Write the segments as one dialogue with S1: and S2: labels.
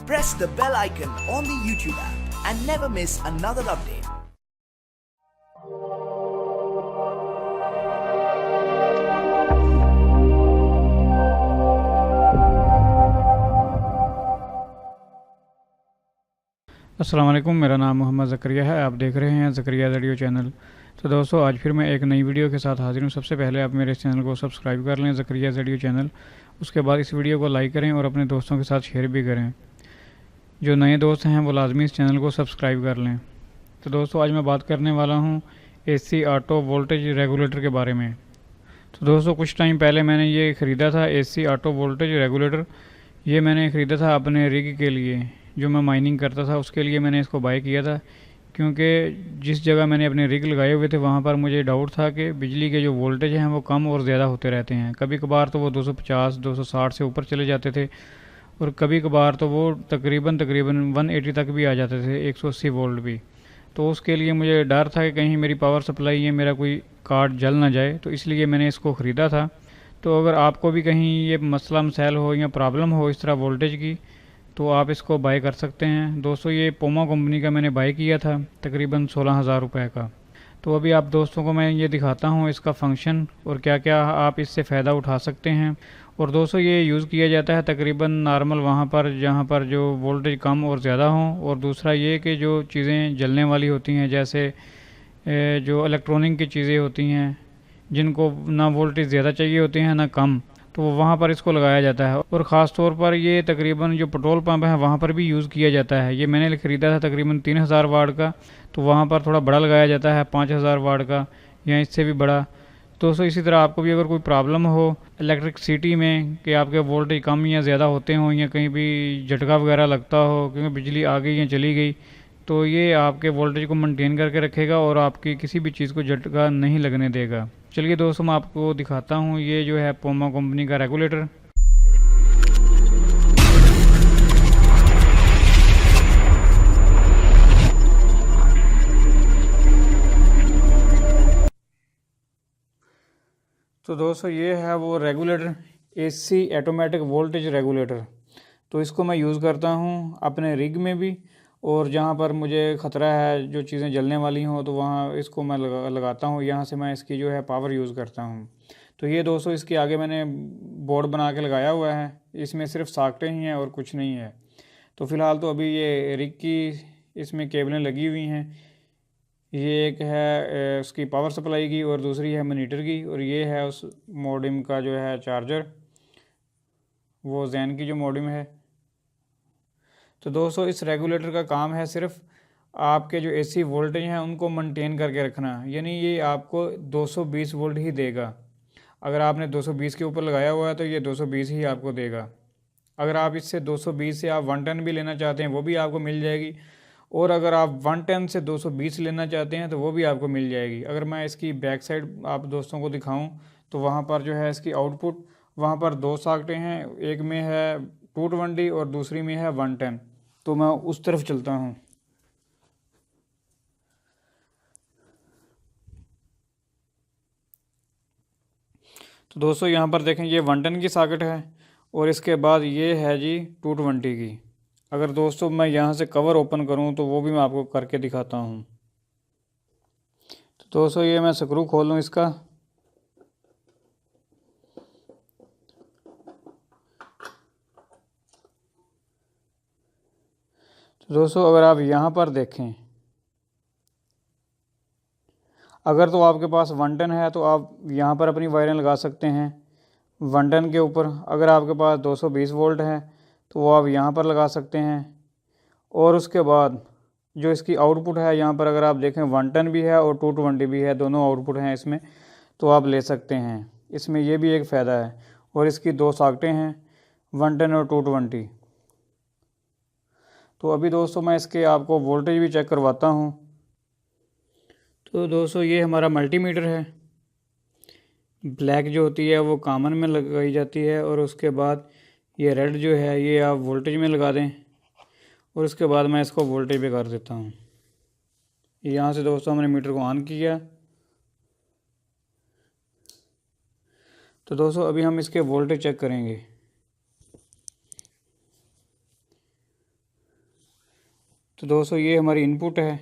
S1: Press the bell icon on the YouTube app and never miss another update.
S2: अस्सलाम वालेकुम, मेरा नाम मोहम्मद ज़करिया है। आप देख रहे हैं ज़करिया रेडियो चैनल। तो दोस्तों, आज फिर मैं एक नई वीडियो के साथ हाजिर हूँ। सबसे पहले आप मेरे चैनल को सब्सक्राइब कर लें, ज़करिया रेडियो चैनल। उसके बाद इस वीडियो को लाइक करें और अपने दोस्तों के साथ शेयर भी करें। जो नए दोस्त हैं वो लाजमी इस चैनल को सब्सक्राइब कर लें। तो दोस्तों, आज मैं बात करने वाला हूँ AC ऑटो वोल्टेज रेगुलेटर के बारे में। तो दोस्तों, कुछ टाइम पहले मैंने ये ख़रीदा था AC ऑटो वोल्टेज रेगुलेटर। ये मैंने ख़रीदा था अपने रिग के लिए, जो मैं माइनिंग करता था उसके लिए मैंने इसको बाय किया था। क्योंकि जिस जगह मैंने अपने रिग लगाए हुए थे वहाँ पर मुझे डाउट था कि बिजली के जो वोल्टेज हैं वो कम और ज़्यादा होते रहते हैं। कभी कभार तो वो 250 260 से ऊपर चले जाते थे और कभी कभार तो वो तकरीबन 180 तक भी आ जाते थे, 180 वोल्ट भी। तो उसके लिए मुझे डर था कि कहीं मेरी पावर सप्लाई या मेरा कोई कार्ड जल ना जाए, तो इसलिए मैंने इसको ख़रीदा था। तो अगर आपको भी कहीं ये मसला मसाइल हो या प्रॉब्लम हो इस तरह वोल्टेज की, तो आप इसको बाय कर सकते हैं। दोस्तों, ये पोमा कंपनी का मैंने बाय किया था तकरीबन 16,000 रुपये का। तो अभी आप दोस्तों को मैं ये दिखाता हूँ इसका फंक्शन और क्या क्या आप इससे फ़ायदा उठा सकते हैं। और दोस्तों, ये यूज़ किया जाता है तकरीबन नॉर्मल वहाँ पर जहाँ पर जो वोल्टेज कम और ज़्यादा हों। और दूसरा ये कि जो चीज़ें जलने वाली होती हैं, जैसे जो इलेक्ट्रॉनिक की चीज़ें होती हैं जिनको ना वोल्टेज ज़्यादा चाहिए होती हैं ना कम, तो वहाँ पर इसको लगाया जाता है। और ख़ास तौर पर ये तकरीबन जो पेट्रोल पंप है वहाँ पर भी यूज़ किया जाता है। ये मैंने ख़रीदा था तकरीबन 3,000 वाट का, तो वहाँ पर थोड़ा बड़ा लगाया जाता है 5,000 वाट का या इससे भी बड़ा। दोस्तों, इसी तरह आपको भी अगर कोई प्रॉब्लम हो इलेक्ट्रिसिटी में कि आपके वोल्टेज कम या ज़्यादा होते हों या कहीं भी झटका वगैरह लगता हो क्योंकि बिजली आ गई या चली गई, तो ये आपके वोल्टेज को मेंटेन करके रखेगा और आपकी किसी भी चीज़ को झटका नहीं लगने देगा। चलिए दोस्तों, मैं आपको दिखाता हूँ ये जो है पोमा कंपनी का रेगुलेटर। तो दोस्तों, ये है वो regulator, AC automatic voltage regulator. तो इसको मैं यूज़ करता हूँ अपने रिग में भी, और जहाँ पर मुझे ख़तरा है जो चीज़ें जलने वाली हों तो वहाँ इसको मैं लगाता हूँ। यहाँ से मैं इसकी जो है पावर यूज़ करता हूँ। तो ये दोस्तों, इसके आगे मैंने बोर्ड बना के लगाया हुआ है। इसमें सिर्फ सॉकेटें ही हैं और कुछ नहीं है। तो फ़िलहाल तो अभी ये रिग की इसमें केबलें लगी हुई हैं। ये एक है उसकी पावर सप्लाई की और दूसरी है मॉनिटर की, और ये है उस मॉडेम का जो है चार्जर, वो जैन की जो मॉडेम है। तो दोस्तों, इस रेगुलेटर का काम है सिर्फ आपके जो AC वोल्टेज हैं उनको मेंटेन करके रखना। यानी ये आपको 220 वोल्ट ही देगा। अगर आपने 220 के ऊपर लगाया हुआ है तो ये 220 ही आपको देगा। अगर आप इससे 220 से आप 110 भी लेना चाहते हैं वो भी आपको मिल जाएगी। और अगर आप 110 से 220 लेना चाहते हैं तो वो भी आपको मिल जाएगी। अगर मैं इसकी बैक साइड आप दोस्तों को दिखाऊं तो वहाँ पर जो है इसकी आउटपुट, वहाँ पर 2 सॉकेटें हैं, एक में है 220 और दूसरी में है 110। तो मैं उस तरफ चलता हूँ। तो दोस्तों, यहाँ पर देखें ये 110 की सॉकेट है और इसके बाद ये है जी 220 की। अगर दोस्तों मैं यहाँ से कवर ओपन करूँ तो वो भी मैं आपको करके दिखाता हूँ। तो दोस्तों, ये मैं स्क्रू खोलूँ इसका। तो दोस्तों, अगर आप यहाँ पर देखें, अगर तो आपके पास 110 है तो आप यहाँ पर अपनी वायरें लगा सकते हैं 110 के ऊपर। अगर आपके पास 220 वोल्ट है तो वो आप यहाँ पर लगा सकते हैं। और उसके बाद जो इसकी आउटपुट है, यहाँ पर अगर आप देखें 110 भी है और 220 भी है, दोनों आउटपुट हैं इसमें, तो आप ले सकते हैं। इसमें ये भी एक फ़ायदा है। और इसकी 2 सॉकेटें हैं, 110 और 220। तो अभी दोस्तों, मैं इसके आपको वोल्टेज भी चेक करवाता हूँ। तो दोस्तों, ये हमारा मल्टीमीटर है। ब्लैक जो होती है वो कॉमन में लगाई जाती है, और उसके बाद ये रेड जो है ये आप वोल्टेज में लगा दें। और उसके बाद मैं इसको वोल्टेज पे कर देता हूँ। यहाँ से दोस्तों हमने मीटर को ऑन किया। तो दोस्तों, अभी हम इसके वोल्टेज चेक करेंगे। तो दोस्तों ये हमारी इनपुट है,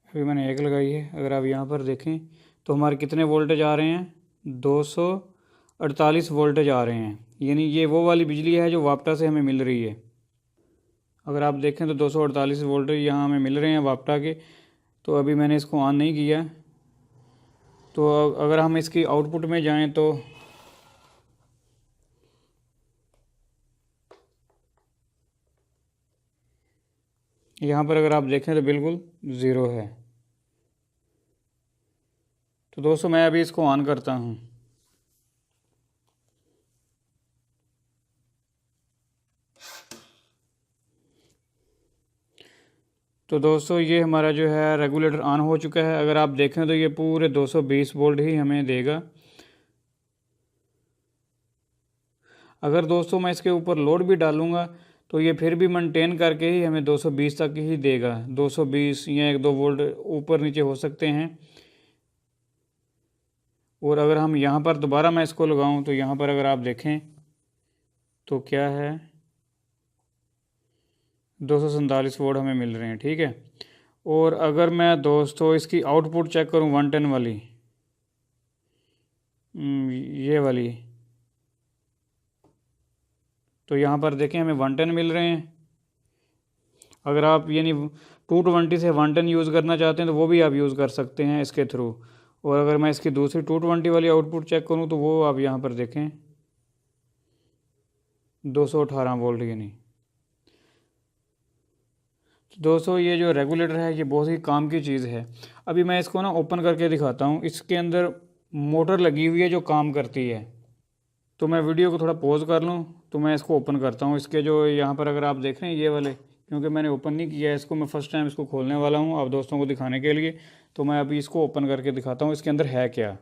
S2: अभी मैंने 1 लगाई है। अगर आप यहाँ पर देखें तो हमारे कितने वोल्टेज आ रहे हैं, 248 वोल्टेज आ रहे हैं, यानी ये वो वाली बिजली है जो वापटा से हमें मिल रही है। अगर आप देखें तो 248 वोल्टेज यहाँ हमें मिल रहे हैं वापटा के। तो अभी मैंने इसको ऑन नहीं किया। तो अगर हम इसकी आउटपुट में जाएं तो यहाँ पर अगर आप देखें तो बिल्कुल ज़ीरो है। तो दोस्तों मैं अभी इसको ऑन करता हूँ। तो दोस्तों ये हमारा जो है रेगुलेटर ऑन हो चुका है। अगर आप देखें तो ये पूरे 220 वोल्ट ही हमें देगा। अगर दोस्तों मैं इसके ऊपर लोड भी डालूँगा तो ये फिर भी मेंटेन करके ही हमें 220 तक ही देगा। 220 या 1-2 वोल्ट ऊपर नीचे हो सकते हैं। और अगर हम यहाँ पर दोबारा मैं इसको लगाऊँ तो यहाँ पर अगर आप देखें तो क्या है, 247 वोल्ट हमें मिल रहे हैं, ठीक है। और अगर मैं दोस्तों इसकी आउटपुट चेक करूँ 110 वाली, ये वाली, तो यहाँ पर देखें हमें 110 मिल रहे हैं। अगर आप यानी 220 से 110 यूज़ करना चाहते हैं तो वो भी आप यूज़ कर सकते हैं इसके थ्रू। और अगर मैं इसकी दूसरी 220 वाली आउटपुट चेक करूँ तो वो आप यहाँ पर देखें 218 वोल्ट यानी। तो दोस्तों ये जो रेगुलेटर है ये बहुत ही काम की चीज़ है। अभी मैं इसको ना ओपन करके दिखाता हूँ। इसके अंदर मोटर लगी हुई है जो काम करती है। तो मैं वीडियो को थोड़ा पॉज कर लूँ तो मैं इसको ओपन करता हूँ। इसके जो यहाँ पर अगर आप देख रहे हैं ये वाले, क्योंकि मैंने ओपन नहीं किया है इसको, मैं फ़र्स्ट टाइम इसको खोलने वाला हूँ आप दोस्तों को दिखाने के लिए। तो मैं अभी इसको ओपन करके दिखाता हूँ इसके अंदर है क्या।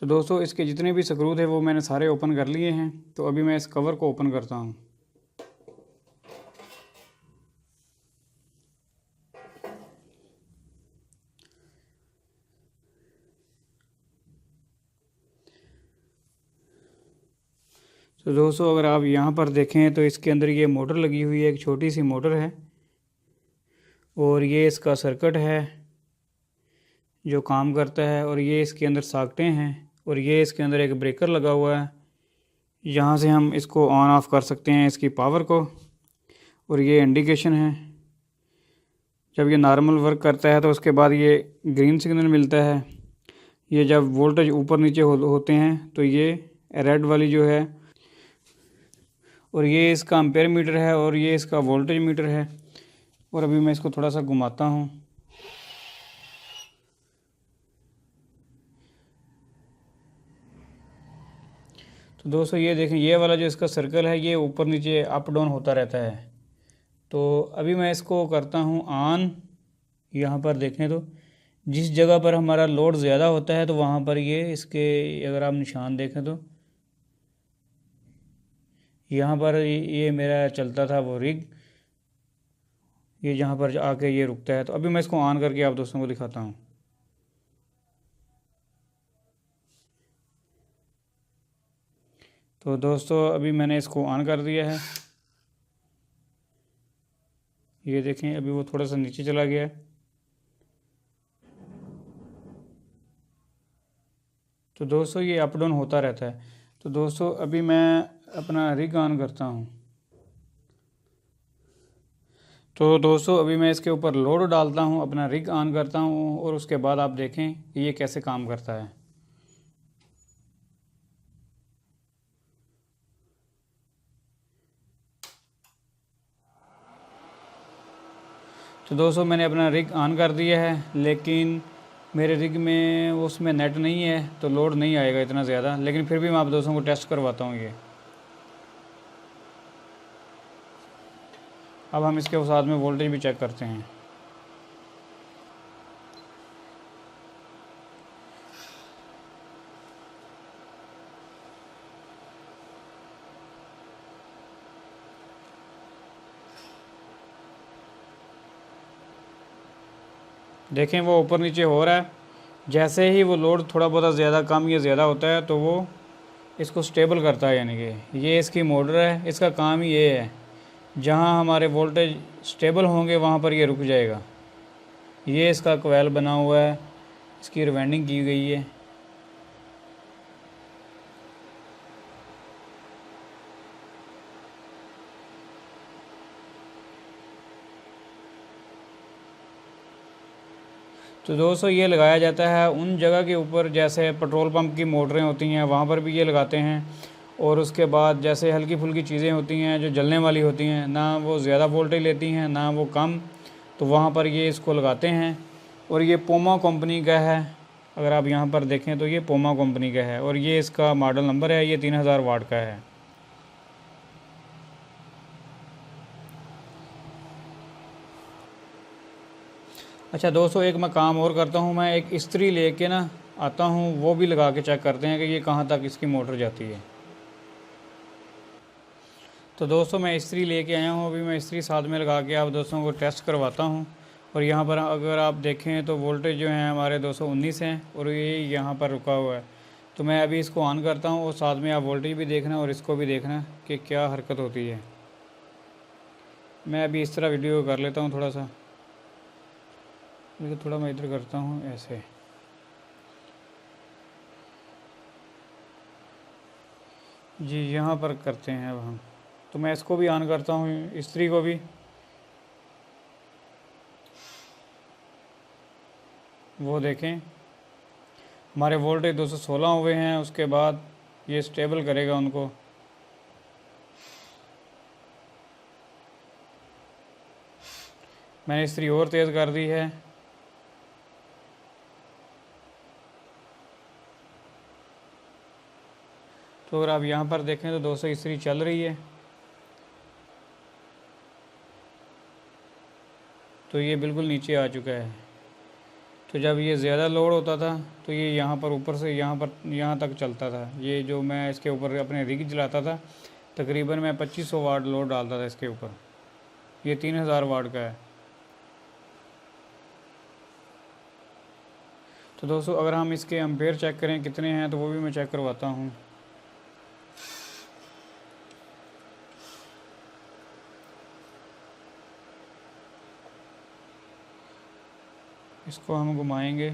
S2: तो दोस्तों इसके जितने भी स्क्रू थे वो मैंने सारे ओपन कर लिए हैं। तो अभी मैं इस कवर को ओपन करता हूँ। तो दोस्तों अगर आप यहाँ पर देखें तो इसके अंदर ये मोटर लगी हुई है, एक छोटी सी मोटर है। और ये इसका सर्किट है जो काम करता है। और ये इसके अंदर सॉकेटें हैं। और ये इसके अंदर एक ब्रेकर लगा हुआ है, यहाँ से हम इसको ऑन ऑफ़ कर सकते हैं इसकी पावर को। और ये इंडिकेशन है, जब ये नॉर्मल वर्क करता है तो उसके बाद ये ग्रीन सिग्नल मिलता है। ये जब वोल्टेज ऊपर नीचे होते हैं तो ये रेड वाली जो है। और ये इसका एम्पेयर मीटर है और ये इसका वोल्टेज मीटर है। और अभी मैं इसको थोड़ा सा घुमाता हूँ। तो दोस्तों ये देखें, ये वाला जो इसका सर्कल है ये ऊपर नीचे अप डाउन होता रहता है। तो अभी मैं इसको करता हूँ ऑन। यहाँ पर देखें तो जिस जगह पर हमारा लोड ज़्यादा होता है तो वहाँ पर ये इसके अगर आप निशान देखें तो यहाँ पर ये मेरा चलता था वो रिग, ये जहाँ पर आके ये रुकता है। तो अभी मैं इसको ऑन करके आप दोस्तों को दिखाता हूँ। तो दोस्तों अभी मैंने इसको ऑन कर दिया है। ये देखें अभी वो थोड़ा सा नीचे चला गया है। तो दोस्तों ये अप डाउन होता रहता है। तो दोस्तों अभी मैं अपना रिग ऑन करता हूँ। तो दोस्तों अभी मैं इसके ऊपर लोड डालता हूँ, अपना रिग ऑन करता हूँ और उसके बाद आप देखें कि ये कैसे काम करता है। तो दोस्तों मैंने अपना रिग ऑन कर दिया है, लेकिन मेरे रिग में उसमें नेट नहीं है तो लोड नहीं आएगा इतना ज़्यादा। लेकिन फिर भी मैं आप दोस्तों को टेस्ट करवाता हूँ ये। अब हम इसके साथ में वोल्टेज भी चेक करते हैं। देखें वो ऊपर नीचे हो रहा है। जैसे ही वो लोड थोड़ा बहुत ज़्यादा कम या ज़्यादा होता है तो वो इसको स्टेबल करता है, यानी कि ये इसकी मोटर है, इसका काम ही ये है। जहाँ हमारे वोल्टेज स्टेबल होंगे वहाँ पर ये रुक जाएगा। ये इसका कोयल बना हुआ है, इसकी रिवाइंडिंग की गई है। तो दोस्तों ये लगाया जाता है उन जगह के ऊपर जैसे पेट्रोल पंप की मोटरें होती हैं वहाँ पर भी ये लगाते हैं। और उसके बाद जैसे हल्की फुल्की चीज़ें होती हैं जो जलने वाली होती हैं, ना वो ज़्यादा वोल्टेज लेती हैं ना वो कम, तो वहाँ पर ये इसको लगाते हैं। और ये पोमा कंपनी का है, अगर आप यहाँ पर देखें तो ये पोमा कंपनी का है और ये इसका मॉडल नंबर है, ये 3000 वाट का है। अच्छा दोस्तों, एक मैं काम और करता हूँ, मैं एक इस्त्री लेके ना आता हूँ, वो भी लगा के चेक करते हैं कि ये कहाँ तक इसकी मोटर जाती है। तो दोस्तों मैं इस्त्री लेके आया हूँ, अभी मैं इस्त्री साथ में लगा के आप दोस्तों को टेस्ट करवाता हूँ। और यहाँ पर अगर आप देखें तो वोल्टेज जो है हमारे 219 हैं और ये यहाँ पर रुका हुआ है। तो मैं अभी इसको ऑन करता हूँ और साथ में आप वोल्टेज भी देखना और इसको भी देखना कि क्या हरकत होती है। मैं अभी इस तरह वीडियो कर लेता हूँ थोड़ा सा, थोड़ा मैं इधर करता हूँ ऐसे। जी यहाँ पर करते हैं अब हम। तो मैं इसको भी ऑन करता हूँ, इस्त्री को भी। वो देखें हमारे वोल्टेज 216 हुए हैं। उसके बाद ये स्टेबल करेगा उनको। मैंने इस्त्री और तेज़ कर दी है। तो अगर आप यहाँ पर देखें तो 200 इस्त्री चल रही है। तो ये बिल्कुल नीचे आ चुका है। तो जब ये ज़्यादा लोड होता था तो ये यहाँ पर ऊपर से यहाँ तक चलता था। ये जो मैं इसके ऊपर अपने रिग जलाता था, तकरीबन मैं 2500 वाट लोड डालता था इसके ऊपर। ये 3000 वाट का है। तो दोस्तों अगर हम इसके एम्पेयर चेक करें कितने हैं तो वो भी मैं चेक करवाता हूँ। इसको हम घुमाएंगे,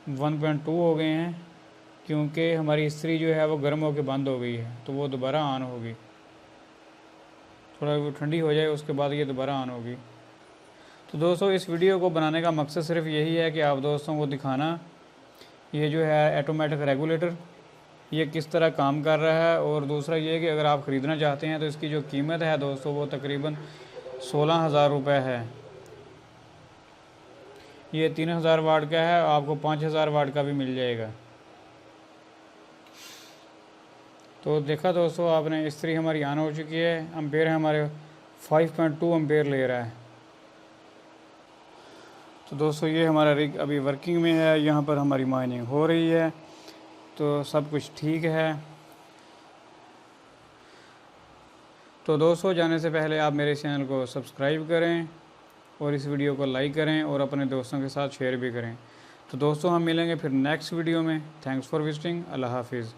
S2: वन 1.2 हो गए हैं क्योंकि हमारी इस्त्री जो है वो गर्म होकर बंद हो गई है। तो वो दोबारा ऑन होगी, थोड़ा वो ठंडी हो जाए उसके बाद ये दोबारा ऑन होगी। तो दोस्तों इस वीडियो को बनाने का मकसद सिर्फ यही है कि आप दोस्तों को दिखाना ये जो है ऑटोमेटिक रेगुलेटर ये किस तरह काम कर रहा है। और दूसरा ये कि अगर आप ख़रीदना चाहते हैं तो इसकी जो कीमत है दोस्तों वो तकरीबन 16,000 रुपये है। ये 3000 वाट का है, आपको 5000 वाट का भी मिल जाएगा। तो देखा दोस्तों आपने, इस्त्री हमारी ऑन हो चुकी है। एम्पेयर है हमारे 5.2 एम्पेयर ले रहा है। तो दोस्तों ये हमारा रिग अभी वर्किंग में है, यहाँ पर हमारी माइनिंग हो रही है। तो सब कुछ ठीक है। तो दोस्तों जाने से पहले आप मेरे चैनल को सब्सक्राइब करें और इस वीडियो को लाइक करें और अपने दोस्तों के साथ शेयर भी करें। तो दोस्तों हम मिलेंगे फिर नेक्स्ट वीडियो में। Thanks for visiting. अल्लाह हाफिज़।